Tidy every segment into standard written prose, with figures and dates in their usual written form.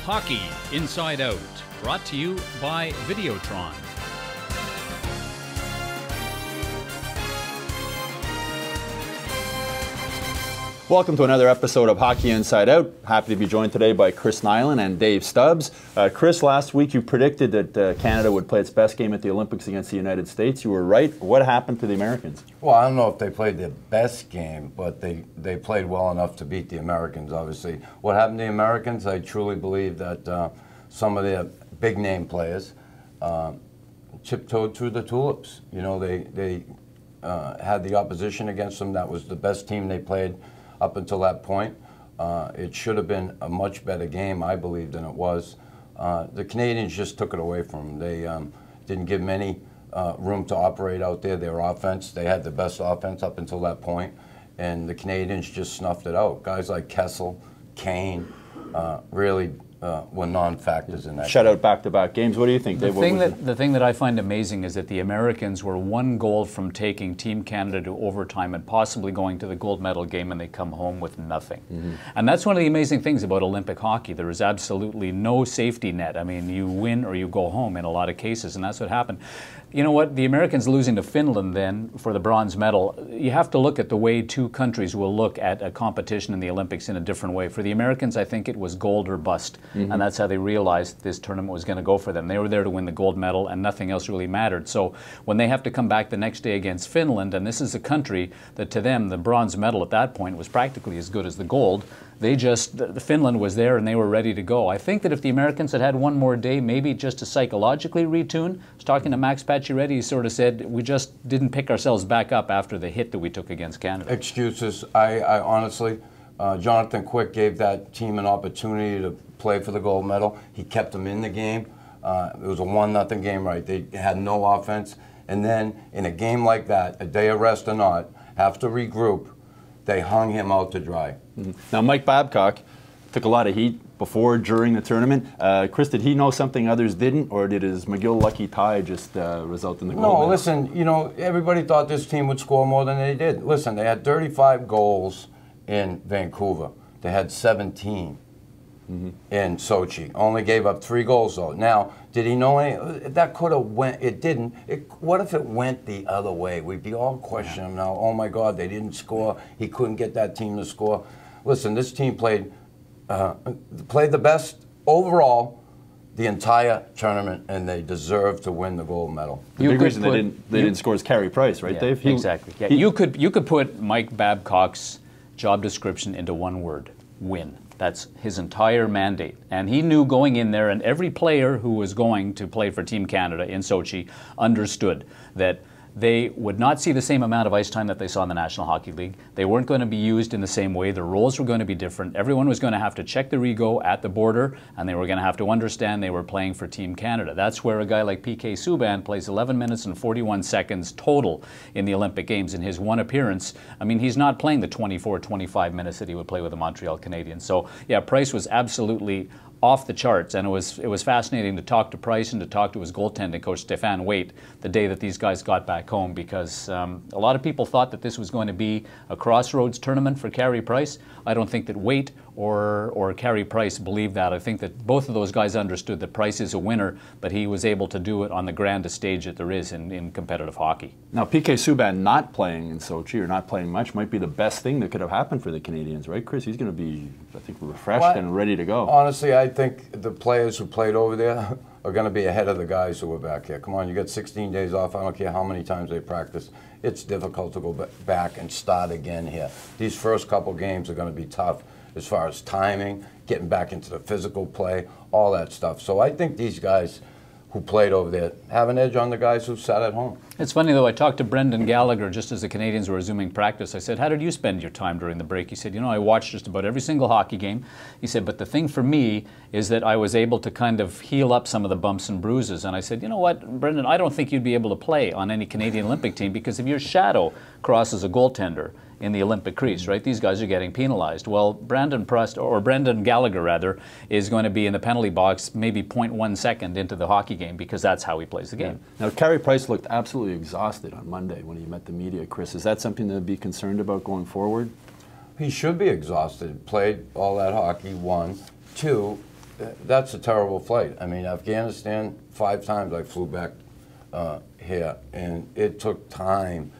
Hockey Inside Out, brought to you by Videotron. Welcome to another episode of Hockey Inside Out. Happy to be joined today by Chris Nilan and Dave Stubbs. Chris, last week you predicted that Canada would play its best game at the Olympics against the United States. You were right. What happened to the Americans? Well, I don't know if they played their best game, but they played well enough to beat the Americans, obviously. What happened to the Americans, I truly believe that some of their big-name players tiptoed through the tulips. You know, they had the opposition against them. That was the best team they played up until that point. It should have been a much better game, I believe, than it was. The Canadians just took it away from them. They didn't give them any room to operate out there. Their offense, they had the best offense up until that point, and the Canadians just snuffed it out. Guys like Kessel, Kane, really were non-factors in that Shut game. out back-to-back games. What do you think, Dave? The thing that I find amazing is that the Americans were one goal from taking Team Canada to overtime and possibly going to the gold medal game, and they come home with nothing. And that's one of the amazing things about Olympic hockey. There is absolutely no safety net. I mean, you win or you go home in a lot of cases, and that's what happened. You know what? The Americans losing to Finland then for the bronze medal, you have to look at the way two countries will look at a competition in the Olympics in a different way. For the Americans, I think it was gold or bust. And that's how they realized this tournament was going to go for them. They were there to win the gold medal, and nothing else really mattered. So when they have to come back the next day against Finland, and this is a country that to them, the bronze medal at that point was practically as good as the gold, the Finland was there and they were ready to go. I think that if the Americans had had one more day, maybe just to psychologically retune. I was talking to Max Pacioretty, he sort of said, we just didn't pick ourselves back up after the hit that we took against Canada. Excuses. I honestly, Jonathan Quick gave that team an opportunity to play for the gold medal. He kept them in the game. It was a 1-0 game, right? They had no offense. And then in a game like that, a day of rest or not, have to regroup, they hung him out to dry. Now, Mike Babcock took a lot of heat before, during the tournament. Chris, did he know something others didn't, or did his McGill lucky tie just result in the goal? No, listen, you know, everybody thought this team would score more than they did. Listen, they had 35 goals in Vancouver. They had 17 in Sochi. Only gave up 3 goals, though. Now, did he know any? That could have went. It didn't. What if it went the other way? We'd be all questioning him now. Oh my God, they didn't score. He couldn't get that team to score. Listen, this team played the best overall the entire tournament, and they deserved to win the gold medal. The big reason they didn't score is Carey Price, right, Dave? Exactly. Yeah, you could put Mike Babcock's job description into one word: win. That's his entire mandate. And he knew going in there, and every player who was going to play for Team Canada in Sochi understood that they would not see the same amount of ice time that they saw in the National Hockey League. They weren't going to be used in the same way. The roles were going to be different. Everyone was going to have to check their ego at the border, and they were going to have to understand they were playing for Team Canada. That's where a guy like PK Subban plays 11 minutes and 41 seconds total in the Olympic Games in his one appearance. I mean, he's not playing the 24, 25 minutes that he would play with the Montreal Canadiens. So, yeah, Price was absolutely off the charts, and it was fascinating to talk to Price and to talk to his goaltending coach Stéphane Waite the day that these guys got back home, because a lot of people thought that this was going to be a crossroads tournament for Carey Price. I don't think that Waite or Carey Price believed that. I think that both of those guys understood that Price is a winner, but he was able to do it on the grandest stage that there is in competitive hockey. Now, PK Subban not playing in Sochi, or not playing much, might be the best thing that could have happened for the Canadians, right, Chris? He's going to be, I think, refreshed and ready to go. Honestly, I think the players who played over there are going to be ahead of the guys who were back here. Come on, you got 16 days off. I don't care how many times they practice. It's difficult to go back and start again here. These first couple games are going to be tough as far as timing, getting back into the physical play, all that stuff. So I think these guys who played over there have an edge on the guys who sat at home. It's funny, though, I talked to Brendan Gallagher just as the Canadians were resuming practice. I said, how did you spend your time during the break? He said, you know, I watched just about every single hockey game. He said, but the thing for me is that I was able to kind of heal up some of the bumps and bruises. And I said, you know what, Brendan, I don't think you'd be able to play on any Canadian Olympic team, because if your shadow crosses a goaltender in the Olympic crease, right? These guys are getting penalized. Well, Brendan Gallagher, rather, is going to be in the penalty box maybe 0.1 second into the hockey game, because that's how he plays the game. Now, Carey Price looked absolutely exhausted on Monday when he met the media. Chris, is that something to be concerned about going forward? He should be exhausted. Played all that hockey, 1. 2, that's a terrible flight. I mean, Afghanistan, 5 times I flew back here, and it took time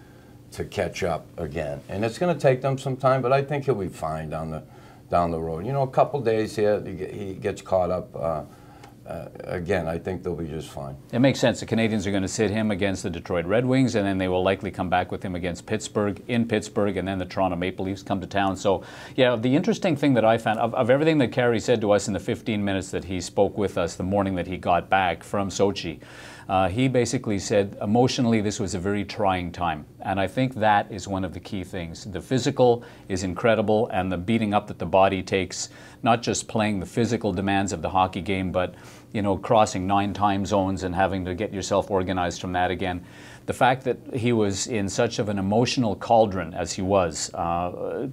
to catch up again. And it's going to take them some time, but I think he'll be fine down the road. You know, a couple days here, he gets caught up. Again, I think they'll be just fine. It makes sense. The Canadians are going to sit him against the Detroit Red Wings, and then they will likely come back with him against Pittsburgh, in Pittsburgh, and then the Toronto Maple Leafs come to town. So, yeah, the interesting thing that I found, of everything that Carey said to us in the 15 minutes that he spoke with us the morning that he got back from Sochi, he basically said emotionally this was a very trying time. And I think that is one of the key things. The physical is incredible, and the beating up that the body takes, not just playing the physical demands of the hockey game, but, you know, crossing 9 time zones and having to get yourself organized from that again. The fact that he was in such of an emotional cauldron as he was,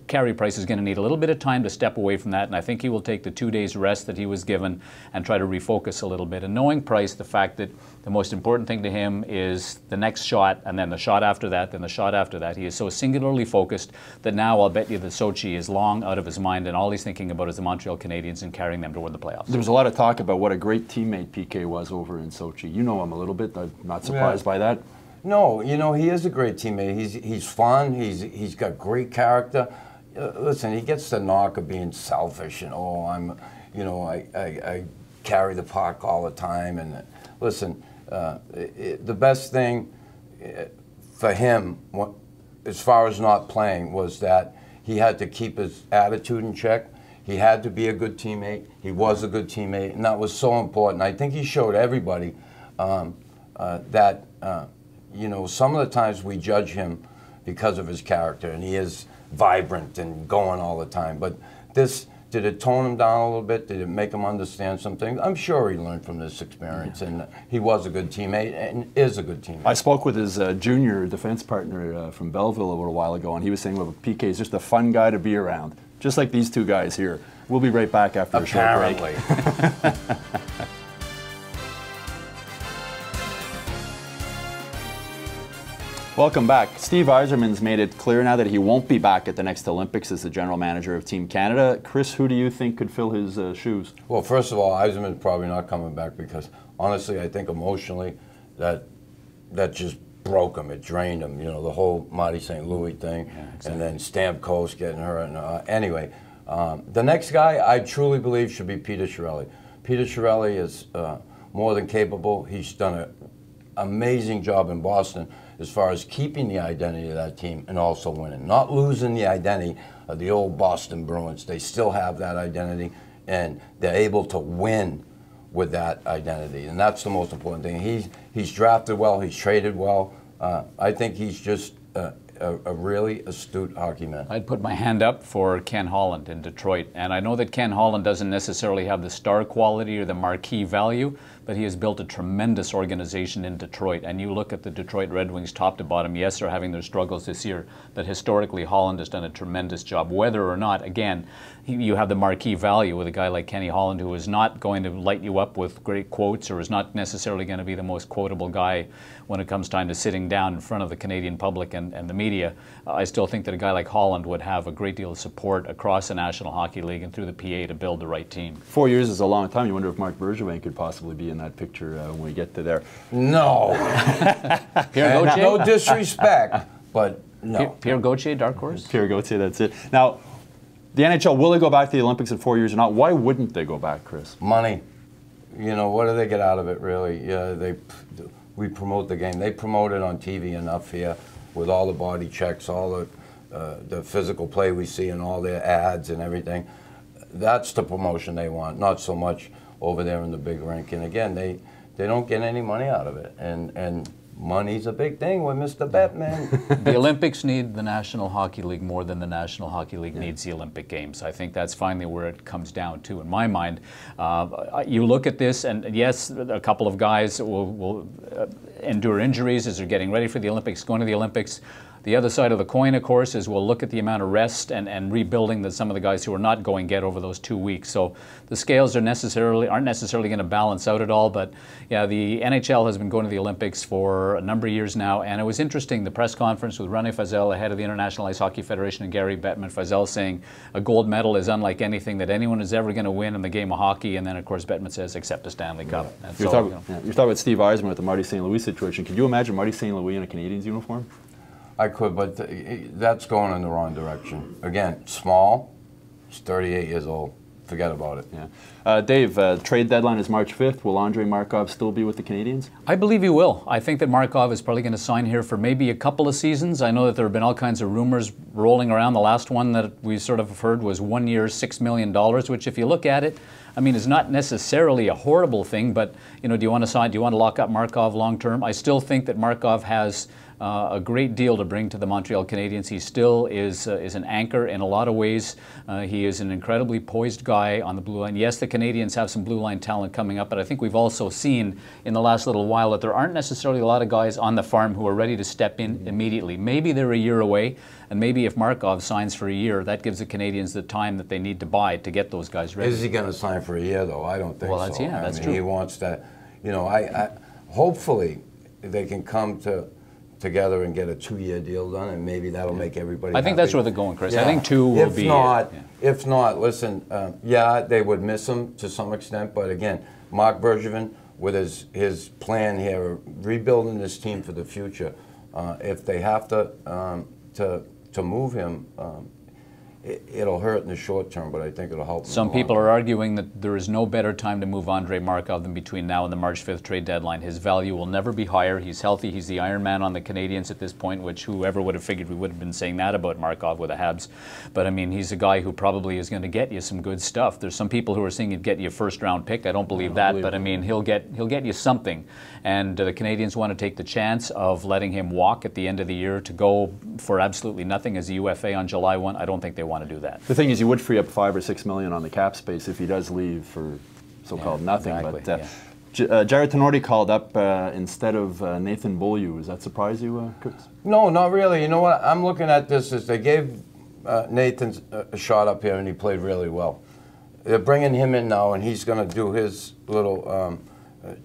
Carey Price is going to need a little bit of time to step away from that, and I think he will take the 2 days rest that he was given and try to refocus a little bit. And knowing Price, the fact that the most important thing to him is the next shot, and then the shot after that, then the shot after that. He is so singularly focused that now I'll bet you that Sochi is long out of his mind, and all he's thinking about is the Montreal Canadiens and carrying them toward the playoffs. There was a lot of talk about what a great teammate PK was over in Sochi. You know him a little bit. I'm not surprised by that. No, you know, he is a great teammate. He's fun. He's got great character. Listen, he gets the knock of being selfish and, oh, I carry the puck all the time. And listen, the best thing for him, as far as not playing, was that he had to keep his attitude in check. He had to be a good teammate. He was a good teammate, and that was so important. I think he showed everybody that. You know, some of the times we judge him because of his character, and he is vibrant and going all the time. But this, did it tone him down a little bit? Did it make him understand some things? I'm sure he learned from this experience, and he was a good teammate and is a good teammate. I spoke with his junior defense partner from Belleville a little while ago, and he was saying, well, PK is just a fun guy to be around, just like these two guys here. We'll be right back after a short break. Welcome back. Steve Yzerman's made it clear now that he won't be back at the next Olympics as the general manager of Team Canada. Chris, who do you think could fill his shoes? Well, first of all, Yzerman's probably not coming back because, honestly, I think emotionally that just broke him. It drained him. You know, the whole Marty St. Louis thing, exactly. And then Stamkos getting hurt. And, anyway, the next guy I truly believe should be Peter Chiarelli. Peter Chiarelli is more than capable. He's done an amazing job in Boston as far as keeping the identity of that team and also winning. Not losing the identity of the old Boston Bruins. They still have that identity, and they're able to win with that identity. And that's the most important thing. He's drafted well. He's traded well. I think he's just a really astute hockey man. I'd put my hand up for Ken Holland in Detroit. And I know that Ken Holland doesn't necessarily have the star quality or the marquee value, but he has built a tremendous organization in Detroit. And you look at the Detroit Red Wings top to bottom, yes, they're having their struggles this year, but historically Holland has done a tremendous job. Whether or not, again, you have the marquee value with a guy like Kenny Holland, who is not going to light you up with great quotes or is not necessarily going to be the most quotable guy when it comes time to sitting down in front of the Canadian public and the media. I still think that a guy like Holland would have a great deal of support across the National Hockey League and through the PA to build the right team. 4 years is a long time. You wonder if Marc Bergevin could possibly be in that picture when we get to there. No. Pierre Gauthier? No disrespect, but no. Pierre Gauthier, dark horse? Pierre Gauthier, that's it. Now, the NHL, will they go back to the Olympics in 4 years or not? Why wouldn't they go back, Chris? Money. You know, what do they get out of it, really? Yeah, we promote the game. They promote it on TV enough here with all the body checks, all the physical play we see in all their ads and everything. That's the promotion they want, not so much over there in the big rink. And again, they don't get any money out of it. And money's a big thing with Mr. Bettman. The Olympics need the National Hockey League more than the National Hockey League needs the Olympic Games. I think that's finally where it comes down to, in my mind. You look at this, and yes, a couple of guys will endure injuries as they're getting ready for the Olympics, going to the Olympics. The other side of the coin, of course, is we'll look at the amount of rest and rebuilding that some of the guys who are not going get over those 2 weeks. So the scales aren't necessarily going to balance out at all. But yeah, the NHL has been going to the Olympics for a number of years now, and it was interesting, the press conference with René Fazel, the head of the International Ice Hockey Federation, and Gary Bettman. Fazel saying a gold medal is unlike anything that anyone is ever going to win in the game of hockey, and then of course Bettman says except a Stanley Cup. You're talking about Steve Eisman with the Marty St. Louis situation. Could you imagine Marty St. Louis in a Canadiens uniform? I could, but that's going in the wrong direction. Again, small, he's 38 years old. Forget about it. Yeah. Dave, trade deadline is March 5th. Will Andrei Markov still be with the Canadiens? I believe he will. I think that Markov is probably going to sign here for maybe a couple of seasons. I know that there have been all kinds of rumors rolling around. The last one that we sort of heard was 1 year, $6 million, which if you look at it, I mean, is not necessarily a horrible thing, but you know, do you want to sign? Do you want to lock up Markov long term? I still think that Markov has a great deal to bring to the Montreal Canadiens. He still is an anchor in a lot of ways. He is an incredibly poised guy on the blue line. Yes, the Canadiens have some blue line talent coming up, but I think we've also seen in the last little while that there aren't necessarily a lot of guys on the farm who are ready to step in immediately. Maybe they're a year away, and maybe if Markov signs for a year, that gives the Canadiens the time that they need to buy to get those guys ready. Is he going to sign for a year, though? I don't think so. That's I mean, true. He wants that. You know, hopefully they can come together and get a 2-year deal done, and maybe that'll make everybody I think happy. that's where they're going, Chris. Yeah. I think 2 will be If not, listen, yeah, they would miss him to some extent, but again, Mark Bergevin, with his plan here, rebuilding this team for the future, if they have to move him, it'll hurt in the short term, but I think it'll help. Some people are arguing that there is no better time to move Andrei Markov than between now and the March 5th trade deadline. His value will never be higher. He's healthy. He's the Iron Man on the Canadiens at this point, which whoever would have figured we would have been saying that about Markov with the Habs. But I mean, he's a guy who probably is going to get you some good stuff. There's some people who are saying he'd get you a first-round pick. I don't believe that, but I mean, he'll get you something. And the Canadiens want to take the chance of letting him walk at the end of the year to go for absolutely nothing as a UFA on July 1. I don't think they want to do that. The thing is, you would free up $5 or $6 million on the cap space if he does leave for so-called nothing. Exactly, but Jared Tenorti called up instead of Nathan Beaulieu. Does that surprise you, Chris? No, not really. You know what? I'm looking at this as they gave Nathan a shot up here, and he played really well. They're bringing him in now, and he's going to do his little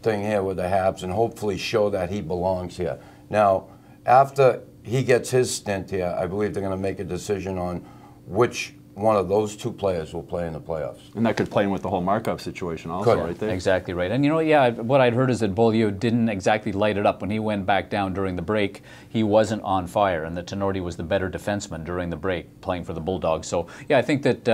thing here with the Habs and hopefully show that he belongs here. Now, after he gets his stint here, I believe they're going to make a decision on which one of those 2 players will play in the playoffs. And that could play in with the whole Markov situation also, right there. Exactly right. And you know, yeah, what I'd heard is that Beaulieu didn't exactly light it up. When he went back down during the break, he wasn't on fire, and that Tenorti was the better defenseman during the break, playing for the Bulldogs. So, yeah, I think that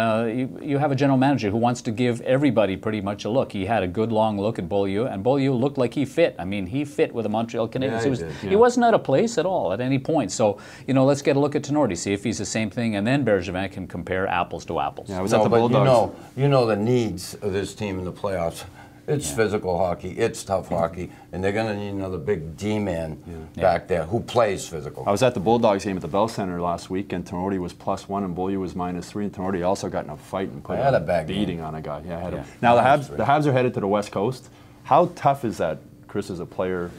you have a general manager who wants to give everybody pretty much a look. He had a good long look at Beaulieu, and Beaulieu looked like he fit. I mean, he fit with the Montreal Canadiens. Yeah, he wasn't out of place at all at any point. So, you know, let's get a look at Tenorti, see if he's the same thing, and then Bergevin can compare apples to apples. Yeah, I was at the Bulldogs. You know the needs of this team in the playoffs. It's physical hockey, it's tough hockey, and they're going to need another big D-man back there who plays physical. I was at the Bulldogs game at the Bell Center last week, and Tenorti was +1 and Beaulieu was -3, and Tenorti also got in a fight and put a beating on a guy. Yeah, Now the Habs are headed to the West Coast. How tough is that, Chris, as a player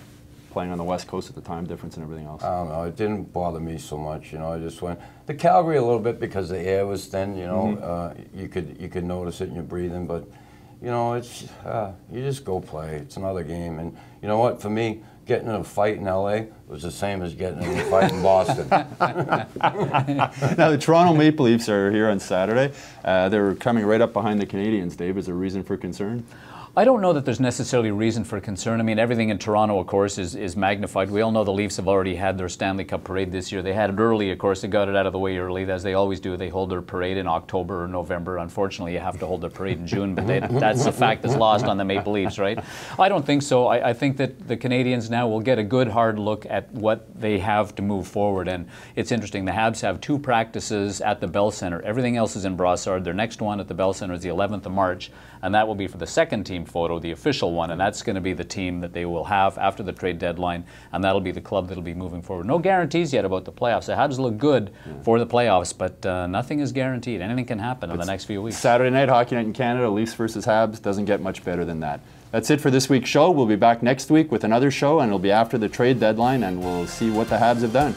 playing on the West Coast at the time difference and everything else? I don't know. It didn't bother me so much. You know, I just went to Calgary a little bit because the air was thin. You know, you could notice it in your breathing, but you know, it's you just go play. It's another game, and you know what? For me, getting in a fight in LA was the same as getting in a fight in Boston. Now the Toronto Maple Leafs are here on Saturday. They're coming right up behind the Canadiens. Dave, is there reason for concern? I don't know that there's necessarily reason for concern. I mean, everything in Toronto, of course, is magnified. We all know the Leafs have already had their Stanley Cup parade this year. They had it early, of course. They got it out of the way early, as they always do. They hold their parade in October or November. Unfortunately, you have to hold their parade in June, but that's the fact that's lost on the Maple Leafs, right? I don't think so. I think that the Canadiens now will get a good, hard look at what they have to move forward. And it's interesting. The Habs have 2 practices at the Bell Center. Everything else is in Brossard. Their next one at the Bell Center is the 11th of March, and that will be for the second team photo, the official one, and that's going to be the team that they will have after the trade deadline, and that'll be the club that'll be moving forward. No guarantees yet about the playoffs. The Habs look good for the playoffs, but nothing is guaranteed. Anything can happen in the next few weeks. Saturday night, Hockey Night in Canada, Leafs versus Habs, doesn't get much better than that. That's it for this week's show. We'll be back next week with another show, and it'll be after the trade deadline, and we'll see what the Habs have done.